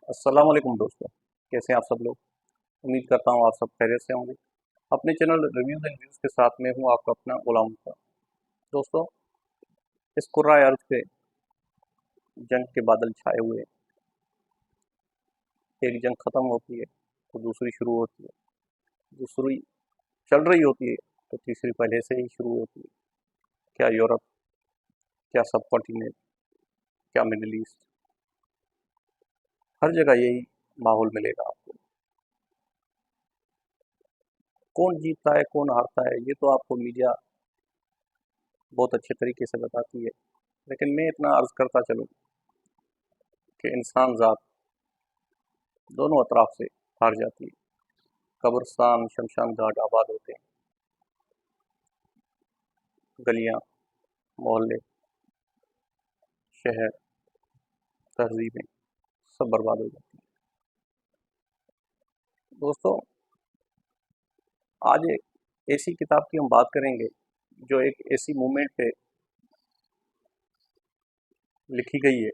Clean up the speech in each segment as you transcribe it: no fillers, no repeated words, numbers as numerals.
अस्सलाम वालेकुम दोस्तों। कैसे हैं आप सब लोग। उम्मीद करता हूँ आप सब खैरियत से होंगे। अपने चैनल रिव्यूज़ एंड व्यूज़ के साथ में हूँ आपका अपना गुलाम मुस्तफ़ा। दोस्तों, इस कुर्राए अर्ज़ पे जंग के बादल छाए हुए हैं। एक जंग ख़त्म होती है तो दूसरी शुरू होती है, दूसरी चल रही होती है तो तीसरी पहले से ही शुरू होती है। क्या यूरोप, क्या सब कॉन्टिनेंट, क्या मिडिल ईस्ट, हर जगह यही माहौल मिलेगा आपको। कौन जीतता है कौन हारता है ये तो आपको मीडिया बहुत अच्छे तरीके से बताती है, लेकिन मैं इतना अर्ज़ करता चलूँ कि इंसान ज़ात दोनों अतराफ से हार जाती है। कब्रिस्तान शमशान घाट आबाद होते हैं, गलियाँ, मोहल्ले, शहर, तहजीबें सब बर्बाद हो जाती हैं। दोस्तों, आज एक ऐसी किताब की हम बात करेंगे जो एक ऐसी मूवमेंट पे लिखी गई है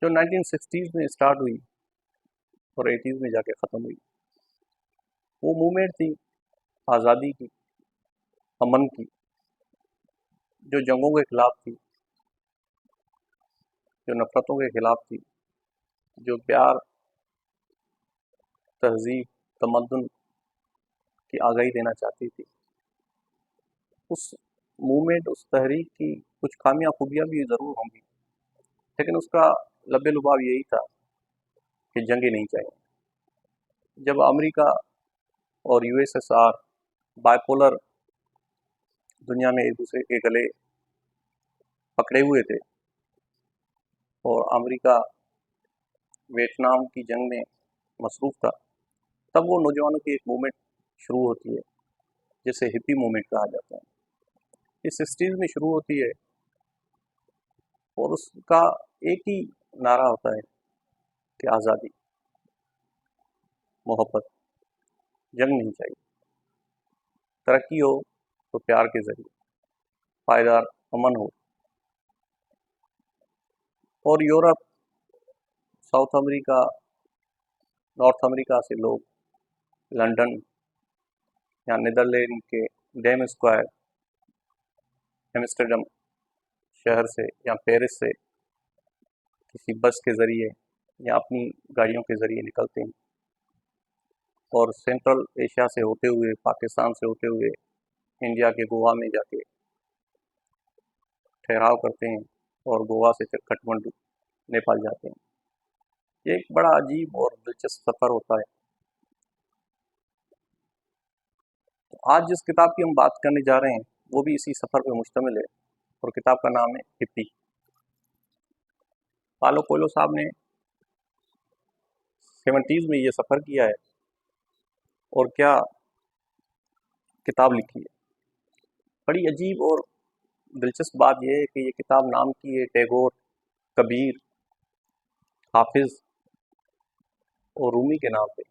जो 1960s में स्टार्ट हुई और 80s में जाके ख़त्म हुई। वो मूवमेंट थी आज़ादी की, अमन की, जो जंगों के खिलाफ थी, जो नफ़रतों के खिलाफ थी, जो प्यार, तहजीब, तमद्दुन की आगाही देना चाहती थी। उस मूवमेंट, उस तहरीक की कुछ खामियां खूबियां भी ज़रूर होंगी, लेकिन उसका लबे लुबाव यही था कि जंगें नहीं चाहिए। जब अमेरिका और यूएसएसआर बाइपोलर दुनिया में एक दूसरे के गले पकड़े हुए थे और अमेरिका वियतनाम की जंग में मसरूफ़ था, तब वो नौजवानों की एक मूवमेंट शुरू होती है जिसे हिप्पी मूवमेंट कहा जाता है। ये 60s में शुरू होती है और उसका एक ही नारा होता है कि आज़ादी, मोहब्बत, जंग नहीं चाहिए, तरक्की हो तो प्यार के ज़रिए, पायदार अमन हो। और Europe, south America, north America से लोग लंदन या नीदरलैंड के डैम स्क्वायर, एम्स्टर्डम शहर से या पेरिस से किसी बस के ज़रिए या अपनी गाड़ियों के ज़रिए निकलते हैं और सेंट्रल एशिया से होते हुए, पाकिस्तान से होते हुए इंडिया के गोवा में जाके ठहराव करते हैं और गोवा से फिर काठमांडू, नेपाल जाते हैं। ये एक बड़ा अजीब और दिलचस्प सफ़र होता है। तो आज जिस किताब की हम बात करने जा रहे हैं वो भी इसी सफ़र पर मुश्तमिल है और किताब का नाम है हिप्पी। पालो कोयलो साहब ने 70s में ये सफ़र किया है और क्या किताब लिखी है। बड़ी अजीब और दिलचस्प बात यह है कि ये किताब नाम की है टैगोर, कबीर, हाफिज़ और रूमी के नाम पे,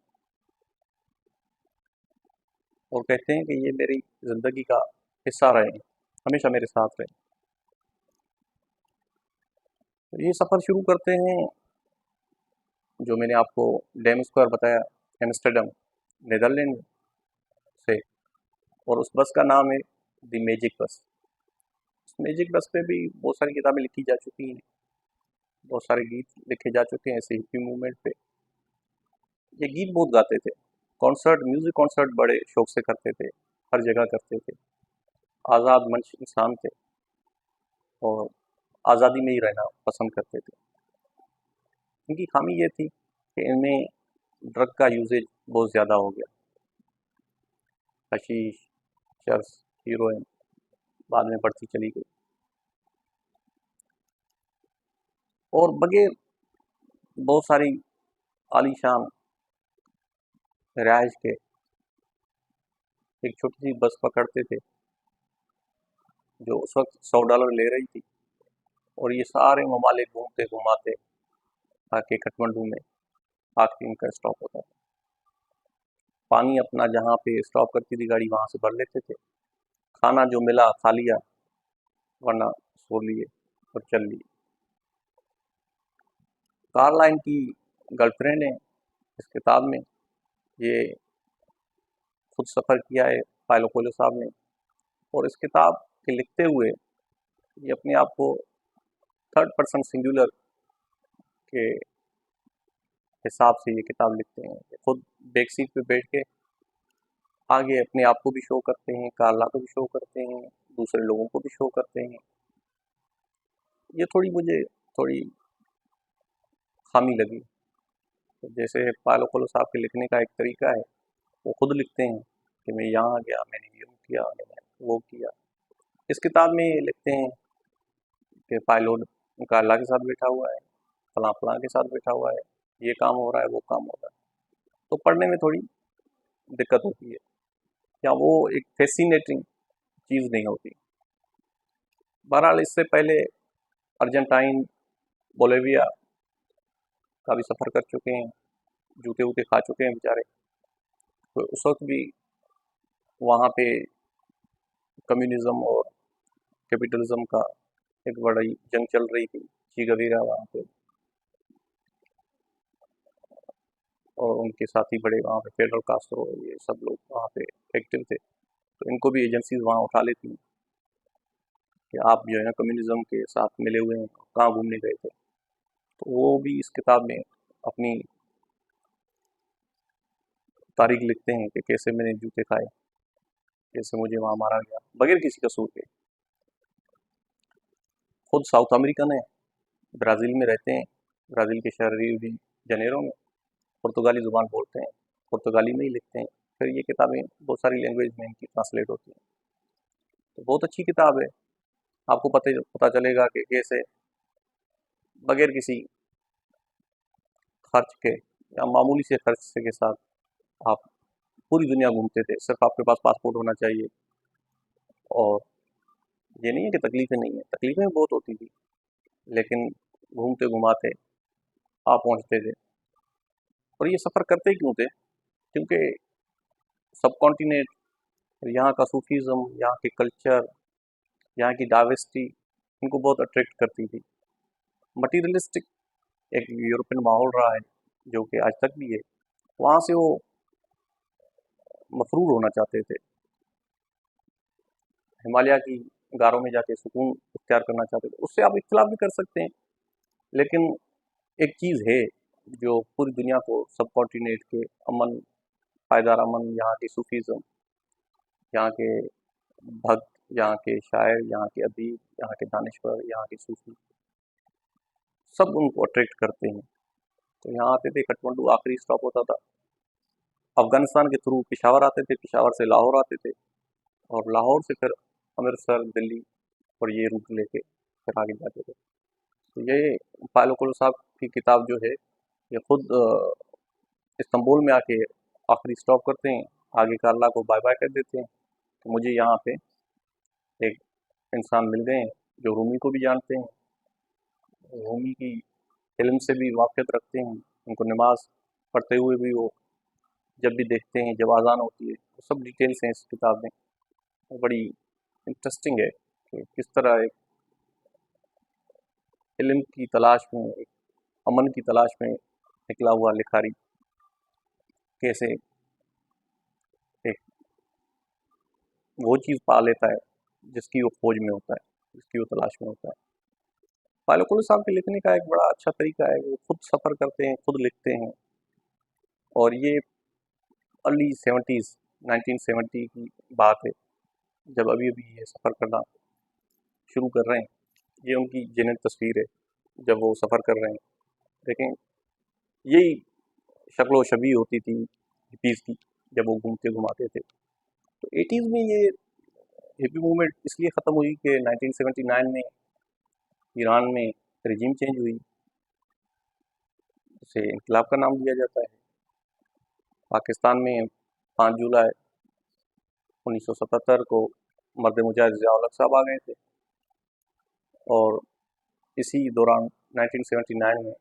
और कहते हैं कि ये मेरी ज़िंदगी का हिस्सा रहे हैं, हमेशा मेरे साथ रहे। तो ये सफ़र शुरू करते हैं जो मैंने आपको डैम स्क्वायर बताया, एम्स्टर्डम, नीदरलैंड से, और उस बस का नाम है द मैजिक बस। उस मैजिक बस पे भी बहुत सारी किताबें लिखी जा चुकी हैं, बहुत सारे गीत लिखे जा चुके हैं ऐसे हिप्पी मूवमेंट पे। ये गीत बहुत गाते थे, कॉन्सर्ट, म्यूज़िक कॉन्सर्ट बड़े शौक से करते थे, हर जगह करते थे। आज़ाद मंश इंसान थे और आज़ादी में ही रहना पसंद करते थे। इनकी खामी ये थी कि इनमें ड्रग का यूजेज बहुत ज़्यादा हो गया। हशीश, चर्स, हीरोइन बाद में बढ़ती चली गई और बगैर बहुत सारी आलीशान रिहाइश के एक छोटी सी बस पकड़ते थे जो उस वक्त $100 ले रही थी, और ये सारे ममालिक घूमते घुमाते आके काठमांडू में आखिरी इनका स्टॉप होता था। पानी अपना जहाँ पे स्टॉप करती थी गाड़ी वहाँ से भर लेते थे, खाना जो मिला खा लिया, वरना सो लिए और चल लिए। कार्लाइन की गर्लफ्रेंड है इस किताब में। ये खुद सफ़र किया है पाउलो कोएल्हो साहब ने, और इस किताब के लिखते हुए ये अपने आप को थर्ड पर्सन सिंगुलर के हिसाब से ये किताब लिखते हैं। ये खुद बैक सीट पे बैठ के आगे अपने आप को भी शो करते हैं, कार्ला को भी शो करते हैं, दूसरे लोगों को भी शो करते हैं। ये मुझे थोड़ी खामी लगी। तो जैसे पाउलो कोएल्हो साहब के लिखने का एक तरीका है, वो खुद लिखते हैं कि मैं यहाँ गया, मैंने यूँ किया, मैंने वो किया। इस किताब में ये लिखते हैं कि पायलट कार्ला के साथ बैठा हुआ है, फलां फलां के साथ बैठा हुआ है, ये काम हो रहा है, वो काम हो रहा है। तो पढ़ने में थोड़ी दिक्कत होती है, या वो एक फैसिनेटिंग चीज़ नहीं होती। बहरहाल इससे पहले अर्जेंटाइन, बोलिविया का भी सफ़र कर चुके हैं, जूते वूते खा चुके हैं बेचारे। तो उस वक्त भी वहाँ पे कम्युनिज़्म और कैपिटलिज्म का एक बड़ी जंग चल रही थी। ची गवेरा वहाँ पे और उनके साथी बड़े वहाँ पे फेडरल कास्ट्रो, ये सब लोग वहाँ पे एक्टिव थे। तो इनको भी एजेंसीज वहाँ उठा लेती हैं कि आप जो है कम्युनिज़्म के साथ मिले हुए हैं, कहाँ घूमने गए थे। तो वो भी इस किताब में अपनी तारीख लिखते हैं कि कैसे मैंने जूते खाए, कैसे मुझे वहाँ मारा गया बगैर किसी कसूर के। खुद साउथ अमेरिकन है, ब्राज़ील में रहते हैं, ब्राज़ील के शहर रियो डी जनेरो में, पुर्तगाली ज़ुबान बोलते हैं, पुर्तगाली में ही लिखते हैं। फिर ये किताबें बहुत सारी लैंग्वेज में इनकी ट्रांसलेट होती हैं। तो बहुत अच्छी किताब है। आपको पता चलेगा कि कैसे बगैर किसी खर्च के या मामूली से खर्च से के साथ आप पूरी दुनिया घूमते थे। सिर्फ आपके पास पासपोर्ट होना चाहिए, और ये नहीं है कि तकलीफ़ें नहीं है, तकलीफ़ें बहुत होती थी, लेकिन घूमते घुमाते आप पहुँचते थे। और ये सफ़र करते क्यों थे? क्योंकि सब कॉन्टिनेंट, यहाँ का सूफीज़्म, यहाँ के कल्चर, यहाँ की डाइवर्सिटी इनको बहुत अट्रैक्ट करती थी। मटीरियलिस्टिक एक यूरोपियन माहौल रहा है, जो कि आज तक भी है। वहाँ से वो मफरूर होना चाहते थे, हिमालय की गारों में जाके सुकून इख्तियार करना चाहते थे। उससे आप इख्तिलाफ भी कर सकते हैं, लेकिन एक चीज़ है जो पूरी दुनिया को सब कॉन्टिनेंट के अमन, पायदार अमन, यहाँ की सूफीज़्म, यहाँ के भक्त, यहाँ के शायर, यहाँ के अदीब, यहाँ के दानिश्वर, यहाँ के सूफी, सब उनको अट्रैक्ट करते हैं। तो यहाँ आते थे, काठमांडू आखिरी स्टॉप होता था। अफ़गानिस्तान के थ्रू पेशावर आते थे, पेशावर से लाहौर आते थे, और लाहौर से फिर अमृतसर, दिल्ली, और ये रूट लेके फिर आगे जाते थे। तो ये पाउलो कोएल्हो साहब की किताब जो है, ये खुद इस्तांबुल में आके आखिरी स्टॉप करते हैं, आगे कार्ला को बाय बाय कर देते हैं। तो मुझे यहाँ पे एक इंसान मिल गए हैं जो रूमी को भी जानते हैं, रूमी की इल्म से भी वाक़िफ़ रखते हैं, उनको नमाज पढ़ते हुए भी वो जब भी देखते हैं, जब अज़ान होती है, वो सब डिटेल्स हैं इस किताब में। वो बड़ी इंटरेस्टिंग है कि किस तरह एक इल्म की तलाश में, एक अमन की तलाश में निकला हुआ लिखारी कैसे एक वो चीज़ पा लेता है जिसकी वो खोज में होता है, जिसकी वो तलाश में होता है। पाउलो कोएल्हो साहब के लिखने का एक बड़ा अच्छा तरीका है, वो खुद सफ़र करते हैं, खुद लिखते हैं, और ये अर्ली 70s, 1970 की बात है, जब अभी-अभी ये सफ़र करना शुरू कर रहे हैं। ये उनकी जेन्युइन तस्वीर है, जब वो सफ़र कर रहे हैं। देखें, यही शक्ल-ओ-शबीह होती थी हिप्पीज़ की, जब वो घूमते-घुमाते थे। तो 80s में ये हिप्पी मूवमेंट इसलिए ख़त्म हुई कि 1979 में ईरान में रेजिम चेंज हुई, उसे इनकलाब का नाम दिया जाता है। पाकिस्तान में 5 जुलाई 1977 को मर्द मुजाहिद ज़िया उल हक साहब आ गए थे, और इसी दौरान 1979 में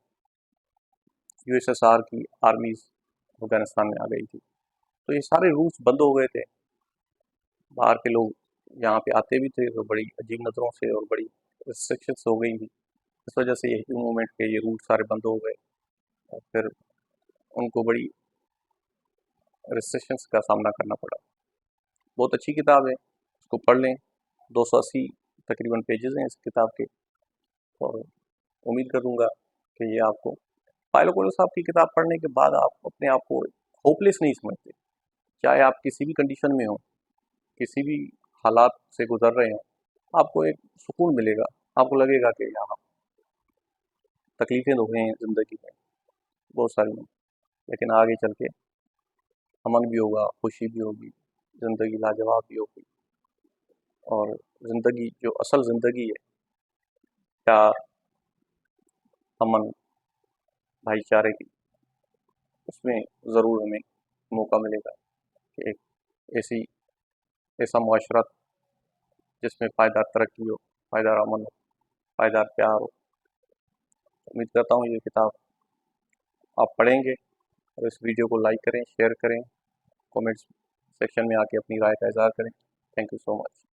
यूएसएसआर की आर्मीज़ अफ़गानिस्तान में आ गई थी। तो ये सारे रूट्स बंद हो गए थे, बाहर के लोग यहाँ पे आते भी थे तो बड़ी अजीब नज़रों से और बड़ी रिस्ट्रिक्शंस हो गई थी इस वजह से ये मूवमेंट के ये रूट सारे बंद हो गए और फिर उनको बड़ी रिस्ट्रिक्शंस का सामना करना पड़ा। बहुत अच्छी किताब है, उसको पढ़ लें। 280 तकरीबन पेजेस हैं इस किताब के, और उम्मीद करूँगा कि ये आपको, पायलो कोएल्हो साहब की किताब पढ़ने के बाद आप अपने आप को होपलेस नहीं समझते। चाहे आप किसी भी कंडीशन में हो, किसी भी हालात से गुजर रहे हो, आपको एक सुकून मिलेगा। आपको लगेगा कि यहाँ तकलीफ़ें तो हैं ज़िंदगी में बहुत सारी हैं, लेकिन आगे चल के अमन भी होगा, खुशी भी होगी, ज़िंदगी लाजवाब भी होगी। और ज़िंदगी जो असल ज़िंदगी है, प्यार, अमन, भाईचारे की, उसमें ज़रूर हमें मौका मिलेगा कि एक ऐसी ऐसा मुआशरा जिसमें पायदार तरक्की हो, पायदार अमन हो, पायदार प्यार हो। उम्मीद करता हूँ ये किताब आप पढ़ेंगे, और इस वीडियो को लाइक करें, शेयर करें, कमेंट्स सेक्शन में आके अपनी राय का इज़हार करें। Thank you so much.